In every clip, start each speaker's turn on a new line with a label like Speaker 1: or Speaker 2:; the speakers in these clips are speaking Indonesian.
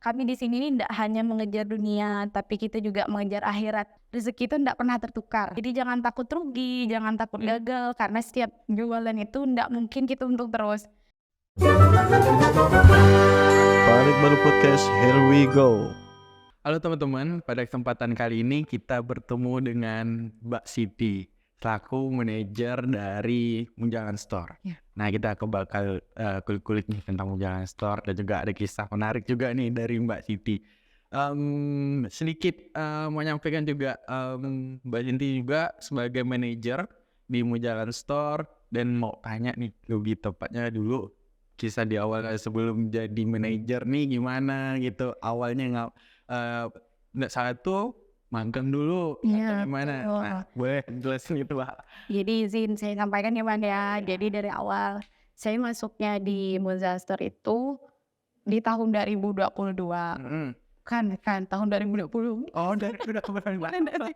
Speaker 1: kami di sini ini ndak hanya mengejar dunia, tapi kita juga mengejar akhirat. Rezeki itu ndak pernah tertukar. Jadi jangan takut rugi, jangan takut gagal, karena setiap jualan itu ndak mungkin kita untung terus.
Speaker 2: Balik Baru Podcast, here we go.
Speaker 3: Halo teman-teman, pada kesempatan kali ini kita bertemu dengan Mbak Siti selaku manajer dari Munjalan Store. Nah, kita bakal kulik-kulik nih tentang Munjalan Store dan juga ada kisah menarik juga nih dari Mbak Siti. Sedikit menyampaikan juga Mbak Siti juga sebagai manajer di Munjalan Store, dan mau tanya nih lebih tepatnya dulu kisah di awal sebelum jadi manajer nih gimana gitu, awalnya nggak salah tuh magang dulu atau gimana?
Speaker 1: Betul.
Speaker 3: Nah, boleh jelasin gitu Pak.
Speaker 1: Jadi izin saya sampaikan ya Bang ya. Jadi dari awal saya masuknya di Munjalan Store itu di tahun 2022. Kan tahun 2020.
Speaker 3: Oh, dari udah kemarin banget.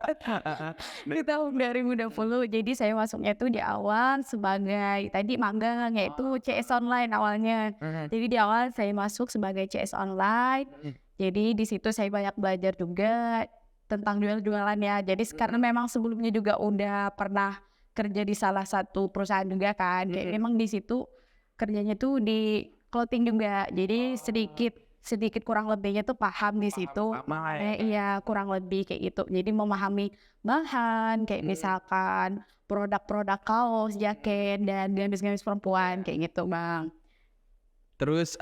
Speaker 1: Di tahun 2020. Jadi saya masuknya itu di awal sebagai tadi magang, yaitu CS online awalnya. Jadi di awal saya masuk sebagai CS online. Jadi di situ saya banyak belajar juga tentang jualan ya. Jadi karena memang sebelumnya juga udah pernah kerja di salah satu perusahaan juga kan. Kayak memang di situ kerjanya tuh di clothing juga. Jadi sedikit kurang lebihnya tuh paham di situ. Iya, kurang lebih kayak gitu. Jadi memahami bahan kayak misalkan produk-produk kaos, jaket, dan gamis-gamis perempuan kayak gitu Bang.
Speaker 3: Terus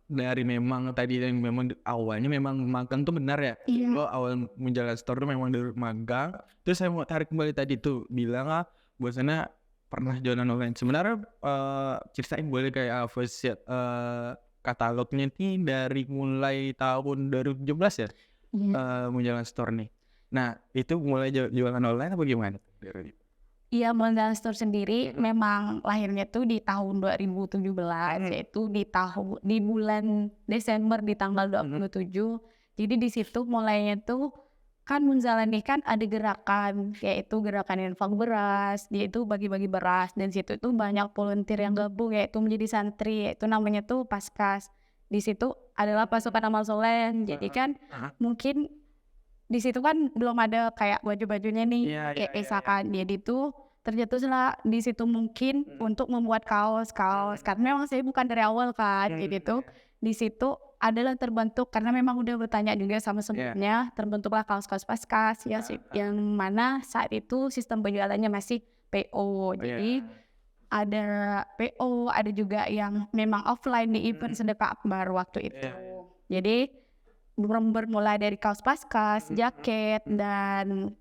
Speaker 3: dari memang tadi yang memang awalnya memang magang tuh benar ya?
Speaker 1: Iya.
Speaker 3: Lo awal Munjalan Store tuh memang dari magang. Terus saya mau tarik kembali tadi tuh bilang bahwasannya pernah jualan online. Sebenarnya ceritain boleh kayak apa sih katalognya nih dari mulai tahun 2017 ya? Munjalan Store nih. Nah, itu mulai jualan online apa gimana?
Speaker 1: Iya, Munjalan Store sendiri memang lahirnya tuh di tahun 2017, yaitu di bulan Desember di tanggal 27. Jadi di situ mulainya tuh kan Munjalan ini kan ada gerakan, yaitu gerakan infak beras, dia itu bagi-bagi beras, dan situ itu banyak volunteer yang gabung yaitu menjadi santri, yaitu namanya tuh Paskas. Di situ adalah pasukan amal soleh. Jadi kan mungkin di situ kan belum ada kayak baju-bajunya nih, kayak misalkan jadi tuh tercetuslah di situ mungkin untuk membuat kaos karena memang saya bukan dari awal kan. Jadi tuh di situ adalah terbentuk karena memang udah bertanya juga sama sebelumnya, terbentuklah kaos-kaos Paskas ya, yang mana saat itu sistem penjualannya masih PO. Jadi ada PO, ada juga yang memang offline di event Sedekah Akbar waktu itu. Jadi bermulai dari kaos Paskas, jaket, dan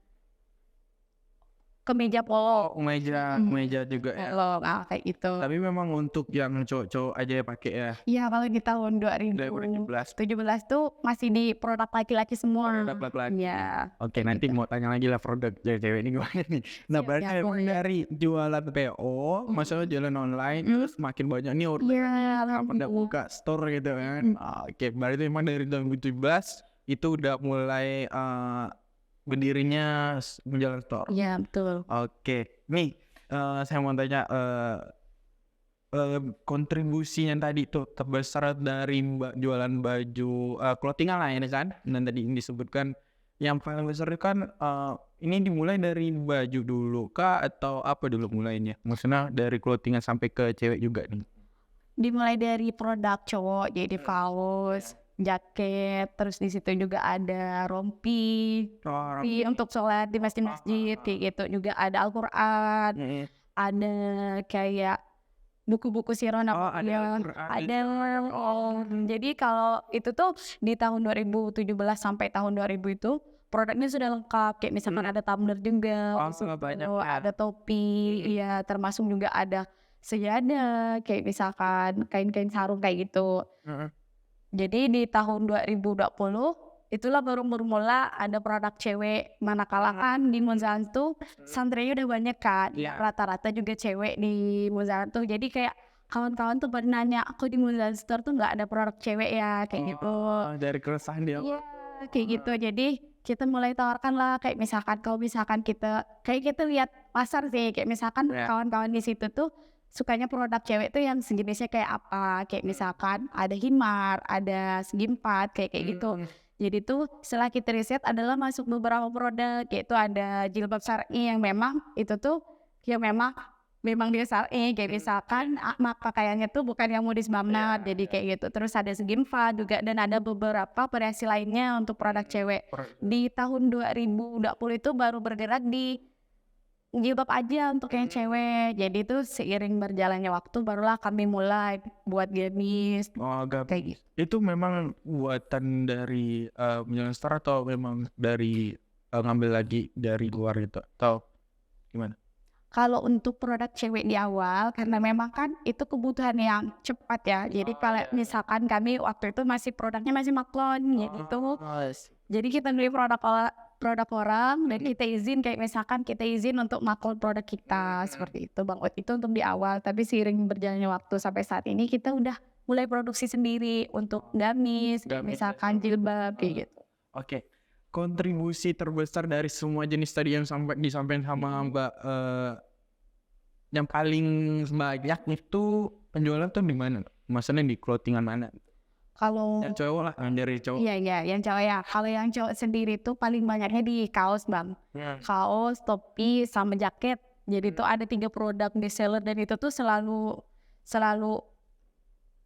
Speaker 1: kemeja polo.
Speaker 3: Kemeja juga ya.
Speaker 1: Polo, kayak gitu.
Speaker 3: Tapi memang untuk yang cowok-cowok aja ya pakai ya.
Speaker 1: Iya, kalau di tahun 2017 tuh masih di produk laki-laki semua.
Speaker 3: Produk laki-laki.
Speaker 1: Ya.
Speaker 3: Oke, nanti mau tanya lagi lah produk cewek ini gimana nih. Nah, berarti memang dari jualan PO, masalah jualan online, terus makin banyak nih orang pada buka store gitu kan. Oke, berarti memang dari 2017 itu udah mulai berdirinya Munjalan Store.
Speaker 1: Iya, betul.
Speaker 3: Oke, nih saya mau tanya kontribusinya tadi tuh terbesar dari jualan baju clothingan lah ini kan, dan tadi ini disebutkan yang paling besar itu kan ini dimulai dari baju dulu kah atau apa dulu mulainya? Maksudnya dari clothingan sampai ke cewek juga nih?
Speaker 1: Dimulai dari produk cowok, jadi kaos, jaket, terus di situ juga ada rompi untuk sholat di masjid-masjid, kayak gitu. Juga ada Al-Quran, ada kayak buku-buku sirah Nabawiyah, ada. Jadi kalau itu tuh di tahun 2017 sampai tahun 2000 itu produknya sudah lengkap, kayak misalkan ada tumbler juga, ada topi, ya termasuk juga ada sejadah, kayak misalkan kain-kain sarung kayak gitu. Jadi di tahun 2020 itulah baru bermula ada produk cewek, manakala kan di Munjalan tuh santrinya udah banyak kan, rata-rata juga cewek di Munjalan tuh. Jadi kayak kawan-kawan tuh pada nanya, aku di Munjalan Store tuh nggak ada produk cewek ya, kayak gitu.
Speaker 3: Dari keresahan dia.
Speaker 1: Iya, kayak gitu. Jadi kita mulai tawarkan lah, kayak misalkan kalau misalkan kita lihat pasar sih, kayak misalkan kawan-kawan di situ tuh sukanya produk cewek tuh yang sejenisnya kayak apa, kayak misalkan ada himar, ada segi empat, kayak gitu. Jadi tuh setelah kita riset adalah masuk beberapa produk, yaitu ada jilbab syar'i yang memang itu tuh yang memang dia syar'i, kayak misalkan pakaiannya tuh bukan yang modis banget, jadi kayak gitu. Terus ada segi empat juga dan ada beberapa variasi lainnya untuk produk cewek. Di tahun 2020 itu baru bergerak di jilbab aja untuk yang cewek. Jadi tuh seiring berjalannya waktu barulah kami mulai buat gamis
Speaker 3: Oh, agak
Speaker 1: kayak gitu.
Speaker 3: itu memang buatan dari Menjelang Store atau memang dari ngambil lagi dari luar itu atau gimana?
Speaker 1: Kalau untuk produk cewek di awal, karena memang kan itu kebutuhan yang cepat ya. Jadi kalau misalkan kami waktu itu produknya masih maklon, jadi kita beli produk orang dan kita izin kayak misalkan kita izin untuk maklon produk kita seperti itu Bang Ut. Itu untuk di awal, tapi seiring berjalannya waktu sampai saat ini kita udah mulai produksi sendiri untuk gamis, kayak misalkan jilbab kayak gitu.
Speaker 3: Oke. Kontribusi terbesar dari semua jenis tadi yang disampaikan sama Mbak, yang paling banyak itu penjualan tuh di mana? Maksudnya di clothingan mana?
Speaker 1: Kalau
Speaker 3: Yang cowok lah, yang dari cowok.
Speaker 1: iya, yang cowok ya. Kalau yang cowok sendiri tuh paling banyaknya di kaos Bang. Kaos, topi, sama jaket. Jadi tuh ada 3 produk best seller dan itu tuh selalu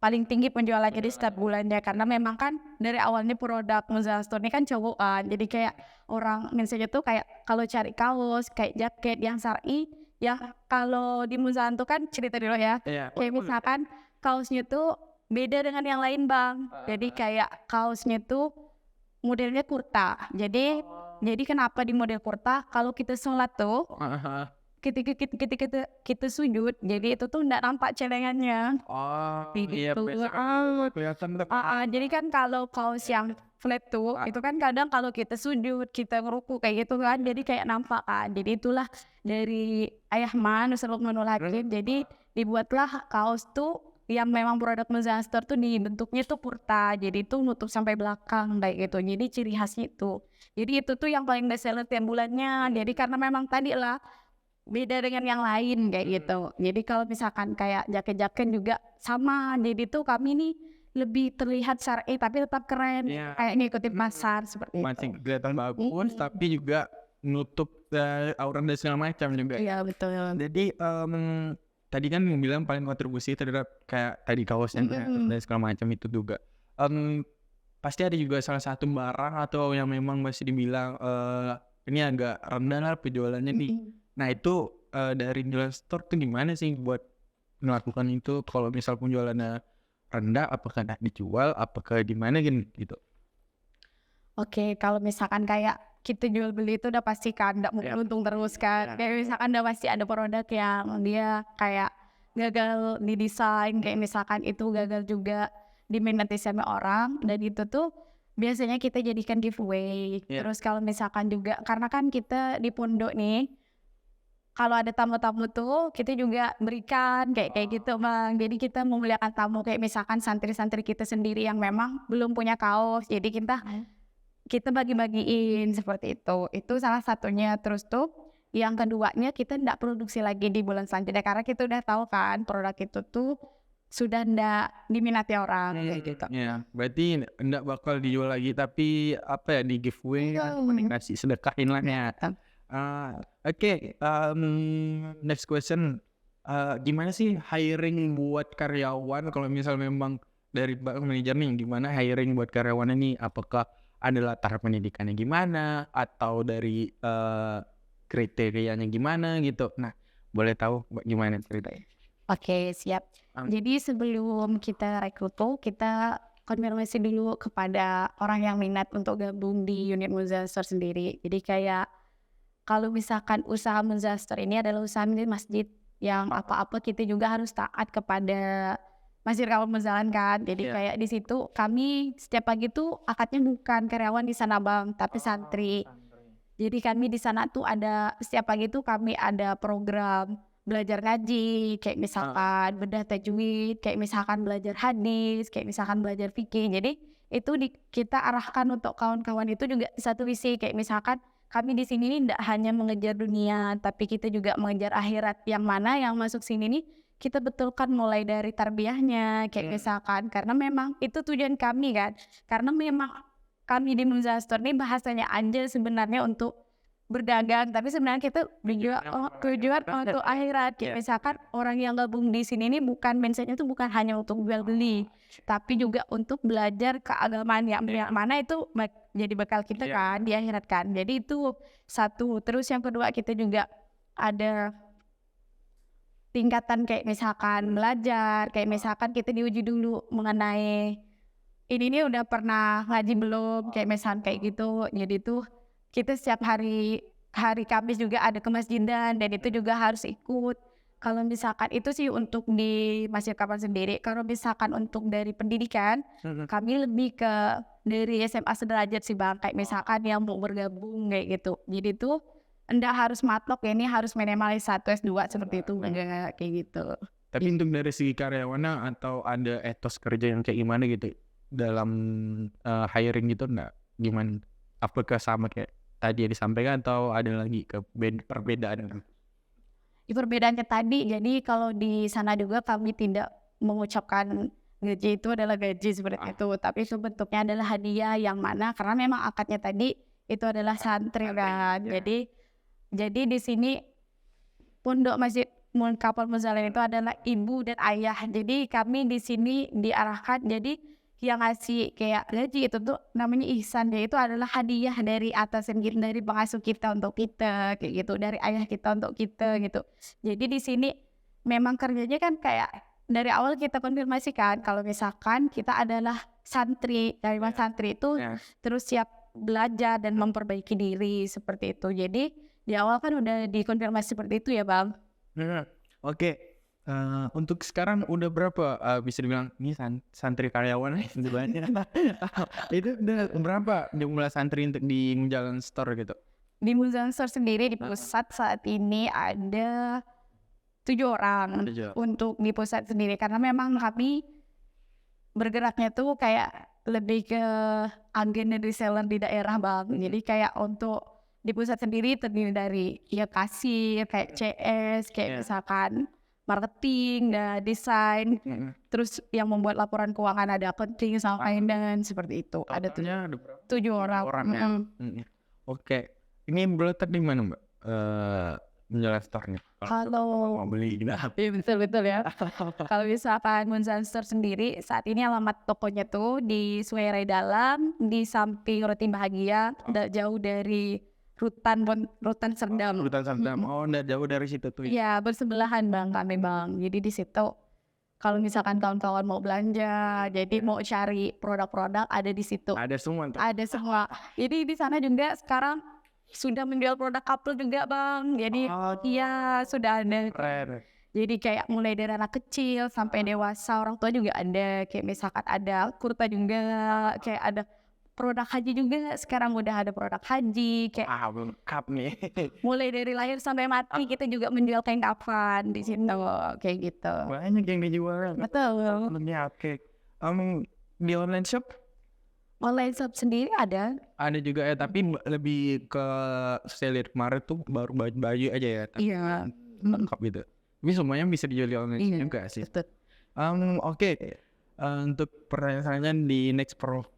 Speaker 1: paling tinggi penjualannya di setiap bulannya, karena memang kan dari awalnya produk Muzal Store ini kan cowok kan, jadi kayak orang misalnya tuh kayak kalau cari kaos kayak jaket yang syar'i, yang kalau di Muzal tuh kan cerita dulu ya, kayak misalkan kaosnya tuh beda dengan yang lain Bang, jadi kayak kaosnya tuh modelnya kurta, jadi kenapa di model kurta, kalau kita sholat tuh ketika kita sujud, jadi itu tuh nggak nampak celengannya.
Speaker 3: Oh, iya,
Speaker 1: Gitu.
Speaker 3: kelihatan tuh.
Speaker 1: Jadi kan kalau kaos yang flat tuh, itu kan kadang kalau kita sujud, kita ngeruku kayak gitu kan, jadi kayak nampak kan. Jadi itulah dari Ayah Man, Ustaz Luqmanul Hakim, jadi dibuatlah kaos tuh yang memang produk Muzal Store tuh dibentuknya tuh kurta, jadi itu nutup sampai belakang kayak gitu. Jadi ciri khasnya itu. Jadi itu tuh yang paling best seller tiap bulannya. Jadi karena memang tadi lah beda dengan yang lain kayak gitu. Jadi kalau misalkan kayak jaket-jaket juga sama. Jadi tuh kami nih lebih terlihat syar'i tapi tetap keren. Kayak ngikutin pasar seperti
Speaker 3: Masih
Speaker 1: itu.
Speaker 3: kelihatan bagus, tapi juga nutup aurat dan segala macam juga.
Speaker 1: Iya betul.
Speaker 3: Jadi tadi kan bilang paling kontribusi terhadap kayak tadi kaosnya dan segala macam itu juga. Pasti ada juga salah satu barang atau yang memang masih dibilang ini agak rendah lah penjualannya nih. Nah itu dari Menjelang Store tuh gimana sih buat melakukan itu? Kalau misal penjualannya rendah, apakah nggak dijual? Apakah gimana gitu?
Speaker 1: Oke, kalau misalkan kayak kita jual beli itu udah pasti kan nggak mungkin untung terus kan. Kayak misalkan udah pasti ada produk yang dia kayak gagal di desain, kayak misalkan itu gagal juga diminati sama orang, dan itu tuh biasanya kita jadikan giveaway. Terus kalau misalkan juga karena kan kita di pondok nih, kalau ada tamu-tamu tuh kita juga berikan kayak gitu Bang. Jadi kita memuliakan tamu, kayak misalkan santri-santri kita sendiri yang memang belum punya kaos, jadi kita bagi-bagiin seperti itu. Itu salah satunya. Terus tuh yang keduanya kita ndak produksi lagi di bulan selanjutnya karena kita udah tahu kan produk itu tuh sudah ndak diminati orang kayak gitu.
Speaker 3: Ya, berarti ndak bakal dijual lagi, tapi apa ya, di giveaway dikasih sedekahin lah ya. Oke, next question. Gimana sih hiring buat karyawan? Kalau misal memang dari manajer nih, gimana hiring buat karyawan ini? Apakah ada latar pendidikannya gimana? Atau dari kriterianya gimana gitu? Nah, boleh tahu gimana ceritanya?
Speaker 1: Oke, siap. Jadi sebelum kita rekrut tuh, kita konfirmasi dulu kepada orang yang minat untuk gabung di unit Muzal Store sendiri. Jadi kayak kalau misalkan usaha Muzal Store ini adalah usaha milik masjid, yang apa-apa kita juga harus taat kepada Masjid Kaum Muzalan kan. Jadi kayak di situ kami setiap pagi tuh akadnya bukan karyawan di sana Bang, tapi santri. Jadi kami di sana tuh ada setiap pagi tuh kami ada program belajar ngaji, kayak misalkan bedah tajwid, kayak misalkan belajar hadis, kayak misalkan belajar fikih. Jadi itu kita arahkan untuk kawan-kawan itu juga satu visi, kayak misalkan kami di sini tidak hanya mengejar dunia, tapi kita juga mengejar akhirat, yang mana yang masuk sini nih kita betulkan mulai dari tarbiyahnya kayak misalkan, karena memang itu tujuan kami kan, karena memang kami di Munzal Store ini bahasanya aja sebenarnya untuk berdagang, tapi sebenarnya kita tujuan untuk akhirat. Kayak misalkan orang yang gabung di sini ini bukan mindsetnya itu bukan hanya untuk jual beli, tapi juga untuk belajar keagamaan yang mana itu jadi bekal kita kan di akhirat kan. Jadi itu satu. Terus yang kedua kita juga ada tingkatan kayak misalkan belajar, kayak misalkan kita diuji dulu mengenai ini udah pernah ngaji belum, kayak misalkan kayak gitu. Jadi tuh kita setiap hari Kamis juga ada ke masjidan dan itu juga harus ikut. Kalau misalkan itu sih untuk di Masjid Kapal sendiri. Kalau misalkan untuk dari pendidikan, kami lebih ke dari SMA sederajat sih Bang. Kayak misalkan yang mau bergabung kayak gitu. Jadi tuh enggak harus matlok ya, ini harus minimalis 1 S2 seperti itu, enggak kayak gitu.
Speaker 3: Tapi untuk dari segi karyawannya atau ada etos kerja yang kayak gimana gitu dalam hiring gitu enggak? Gimana? Apakah sama kayak tadi yang disampaikan atau ada lagi perbedaan?
Speaker 1: Perbedaannya tadi, jadi kalau di sana juga kami tidak mengucapkan gaji itu adalah gaji seperti itu, tapi itu bentuknya adalah hadiah yang mana karena memang akadnya tadi itu adalah santri kan. Jadi di sini Pondok Masjid Kapal Munzalah itu adalah ibu dan ayah. Jadi kami di sini diarahkan jadi yang ngasih kayak gaji itu tuh namanya ihsan, dia itu adalah hadiah dari atasan kita, dari pengasuh kita untuk kita kayak gitu, dari ayah kita untuk kita gitu. Jadi di sini memang kerjanya kan kayak dari awal kita konfirmasikan kalau misalkan kita adalah santri, dari santri itu terus siap belajar dan memperbaiki diri seperti itu. Jadi di awal kan udah dikonfirmasi seperti itu ya Bang.
Speaker 3: Oke. Untuk sekarang udah berapa bisa dibilang ini santri karyawan sebenarnya itu udah berapa jumlah santri untuk di Munzalan Store gitu?
Speaker 1: Di Munzalan Store sendiri di pusat saat ini ada 7 orang untuk di pusat sendiri, karena memang kami bergeraknya tuh kayak lebih ke agen dan reseller di daerah Bang. Jadi kayak untuk di pusat sendiri terdiri dari ya kasir, kayak CS, kayak misalkan marketing, desain, terus yang membuat laporan keuangan ada accounting sama finance seperti itu. Ada 7 orang.
Speaker 3: Oke, ini berletak di mana Mbak? Munzalan Store-nya.
Speaker 1: Kalau
Speaker 3: mau beli gitu.
Speaker 1: Iya betul ya. Kalau misalkan Munzalan Store sendiri saat ini alamat tokonya tuh di Sungai Raya Dalam, di samping Roti Bahagia, tidak jauh dari Rutan Serdam.
Speaker 3: Oh, enggak jauh dari situ tuh.
Speaker 1: Iya, bersebelahan Bang kami Bang. Jadi di situ kalau misalkan kawan-kawan mau belanja, jadi mau cari produk-produk ada di situ.
Speaker 3: Ada semua tuh.
Speaker 1: Ada semua. Jadi di sana juga sekarang sudah menjual produk couple juga Bang. Jadi iya sudah ada.
Speaker 3: Keren.
Speaker 1: Jadi kayak mulai dari anak kecil sampai dewasa, orang tua juga ada. Kayak misalkan ada kurta juga, kayak ada produk haji juga, sekarang udah ada produk haji kayak
Speaker 3: lengkap nih.
Speaker 1: mulai dari lahir sampai mati kita juga menjual kain kafan di situ kayak gitu.
Speaker 3: Banyak yang dijual.
Speaker 1: Betul.
Speaker 3: Oke. Di online shop?
Speaker 1: Online shop sendiri ada
Speaker 3: juga ya, tapi lebih ke saya lihat kemarin tuh baru baju aja ya.
Speaker 1: Iya.
Speaker 3: Lengkap gitu. Tapi semuanya bisa dijual di online shop juga sih.
Speaker 1: Betul.
Speaker 3: Oke. Untuk pertanyaan selanjutnya di next pro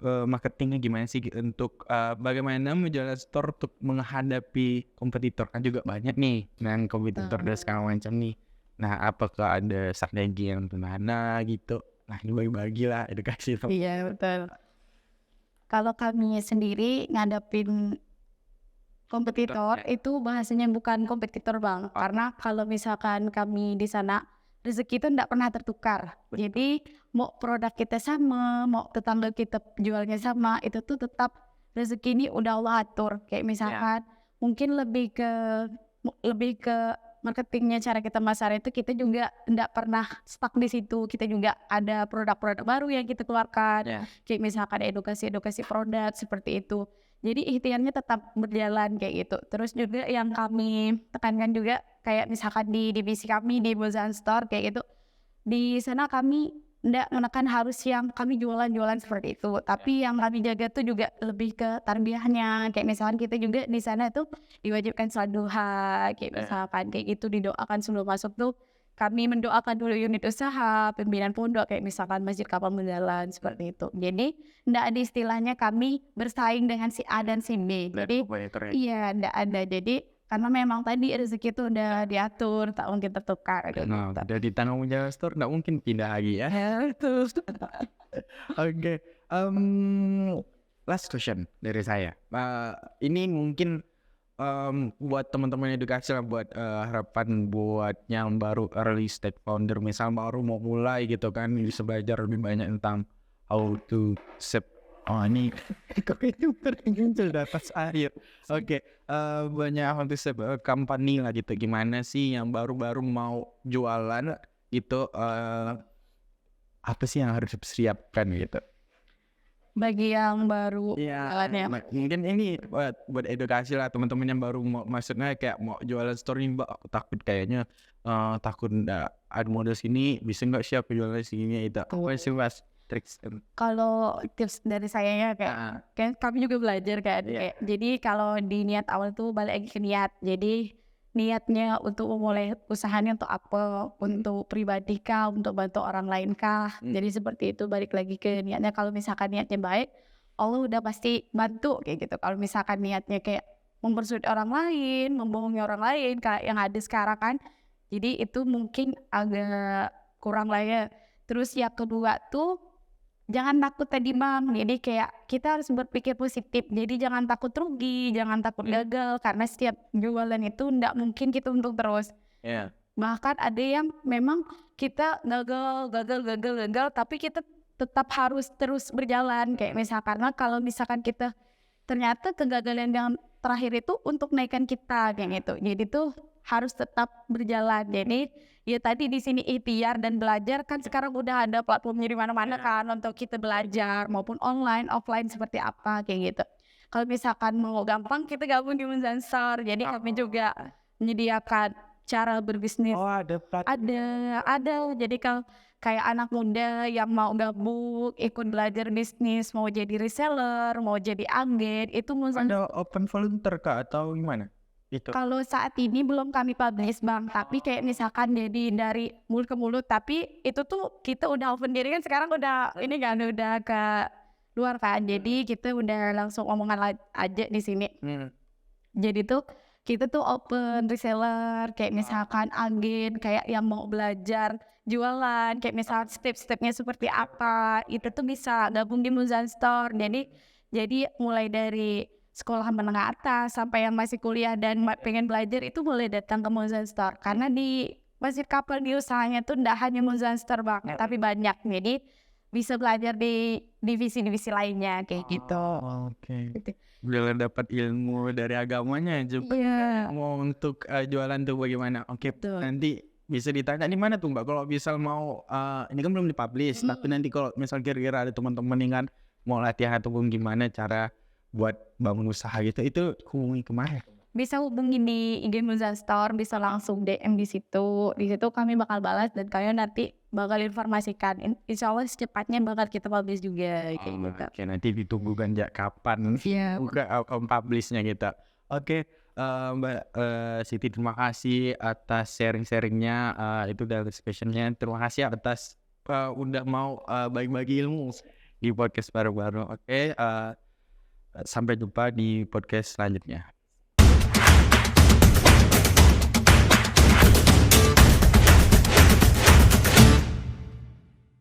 Speaker 3: marketingnya gimana sih untuk bagaimana Munzalan Store untuk menghadapi kompetitor, kan juga banyak nih kompetitor dan segala macam nih. Nah, apakah ada strategi yang gimana gitu? Nah, ini bagi-bagi lah edukasi.
Speaker 1: Iya betul. Kalau kami sendiri ngadapin kompetitor itu bahasanya bukan kompetitor Bang, karena kalau misalkan kami di sana rezeki itu tidak pernah tertukar. Jadi mau produk kita sama, mau tetangga kita jualnya sama, itu tuh tetap rezeki ini udah Allah atur. Kayak misalkan mungkin lebih ke marketingnya, cara kita masarin itu kita juga tidak pernah stuck di situ. Kita juga ada produk-produk baru yang kita keluarkan. Kayak misalkan edukasi produk seperti itu. Jadi ikhtiarnya tetap berjalan kayak gitu. Terus juga yang kami tekankan juga kayak misalkan di divisi kami di Munzalan Store kayak gitu. Di sana kami tidak menekan harus yang kami jualan seperti itu. Tapi yang kami jaga tuh juga lebih ke tarbiyahnya. Kayak misalkan kita juga di sana tuh diwajibkan sholat duha. Kayak misalkan kayak gitu didoakan sebelum masuk tuh kami mendoakan dulu unit usaha, pimpinan pondok kayak misalkan Masjid Kapal Mendalan seperti itu. Jadi nggak ada istilahnya kami bersaing dengan si A dan si B. Jadi iya nggak ada. Jadi karena memang tadi rezeki itu udah diatur, tak mungkin tertukar.
Speaker 3: Nah, udah di tanggung jawab store, nggak mungkin pindah lagi ya.
Speaker 1: Itu.
Speaker 3: Oke, last question dari saya. Ini mungkin buat teman-teman edukasi lah, buat harapan buat yang baru early stage founder, misal baru mau mulai gitu kan, bisa belajar lebih banyak tentang how to set. Oh ini kok itu muncul di atas air. Oke, banyak how to set company lah gitu. Gimana sih yang baru-baru mau jualan gitu? Apa sih yang harus dipersiapkan gitu?
Speaker 1: Bagi yang baru
Speaker 3: Iya,
Speaker 1: jualan ya.
Speaker 3: mungkin ini buat edukasi lah teman-teman yang baru mau, maksudnya kayak mau jualan store ini, Mbak, aku takut kayaknya takut nggak ada modal sini, bisa nggak sih aku jualan sini itu. Apa sih Mas triks?
Speaker 1: Kalau tips dari saya ya kayak kami juga belajar kan.
Speaker 3: Iya.
Speaker 1: Kayak, jadi kalau di niat awal tuh balik lagi ke niat. Jadi niatnya untuk memulai usahanya untuk apa? Untuk pribadi kah? Untuk bantu orang lain kah? Jadi seperti itu, balik lagi ke niatnya. Kalau misalkan niatnya baik, Allah udah pasti bantu kayak gitu. Kalau misalkan niatnya kayak mempersulit orang lain, membohongi orang lain kayak yang ada sekarang kan. Jadi itu mungkin agak kurang lah ya. Terus yang kedua tuh jangan takut tadi Bang, jadi kayak kita harus berpikir positif. Jadi jangan takut rugi, jangan takut gagal, karena setiap jualan itu ndak mungkin kita untung terus.
Speaker 3: Iya.
Speaker 1: Bahkan ada yang memang kita gagal, tapi kita tetap harus terus berjalan. Kayak misalkan kalau misalkan kita ternyata kegagalan yang terakhir itu untuk naikkan kita kayak gitu. Jadi tuh harus tetap berjalan. Jadi ya tadi di sini ikhtiar dan belajar kan sekarang udah ada platformnya di mana-mana kan untuk kita belajar maupun online, offline seperti apa kayak gitu. Kalau misalkan mau gampang kita gabung di Munzan Store. Jadi kami juga menyediakan cara berbisnis.
Speaker 3: Oh ada
Speaker 1: Ada. Jadi kalau kayak anak muda yang mau gabung, ikut belajar bisnis, mau jadi reseller, mau jadi agen, itu Munzan.
Speaker 3: ada open volunteer kah atau gimana? Itu.
Speaker 1: Kalau saat ini belum kami publish Bang, tapi kayak misalkan jadi dari mulut ke mulut, tapi itu tuh kita udah open diri kan sekarang udah ini kan udah ke luar kan, jadi kita udah langsung omongan aja di sini. Jadi tuh kita tuh open reseller, kayak misalkan agen, kayak yang mau belajar jualan, kayak misalkan step-stepnya seperti apa, itu tuh bisa gabung di Munzan Store. Jadi mulai dari sekolah menengah atas sampai yang masih kuliah dan pengen belajar itu boleh datang ke Munzan Store, karena di Masjid Kapal di usahanya tuh ndak hanya Munzan Store Bang, tapi banyak. Jadi bisa belajar di divisi-divisi lainnya kayak gitu.
Speaker 3: Oke.
Speaker 1: Gitu.
Speaker 3: Udah dapat ilmu dari agamanya juga.
Speaker 1: Iya.
Speaker 3: Mau untuk jualan tuh bagaimana? Oke,
Speaker 1: Betul.
Speaker 3: nanti bisa ditanya di mana tuh Mbak kalau misal mau ini kan belum dipublish, tapi nanti kalau misal kira-kira ada teman-teman yang kan mau latihan ataupun gimana cara buat bangun usaha gitu, itu hubungi kemana?
Speaker 1: Bisa hubungi di IG Munzan Store, bisa langsung DM di situ. Di situ kami bakal balas dan kalian nanti bakal informasikan. Insya Allah secepatnya bakal kita publish juga kayak gitu.
Speaker 3: Oke, nanti ditunggu kan kapan
Speaker 1: Iya.
Speaker 3: buka publishnya gitu. Oke, Mbak Siti, terima kasih atas sharing-sharingnya, itu dari questionnya. Terima kasih atas udah mau bagi-bagi ilmu di podcast baru-baru. Oke, sampai jumpa di podcast selanjutnya.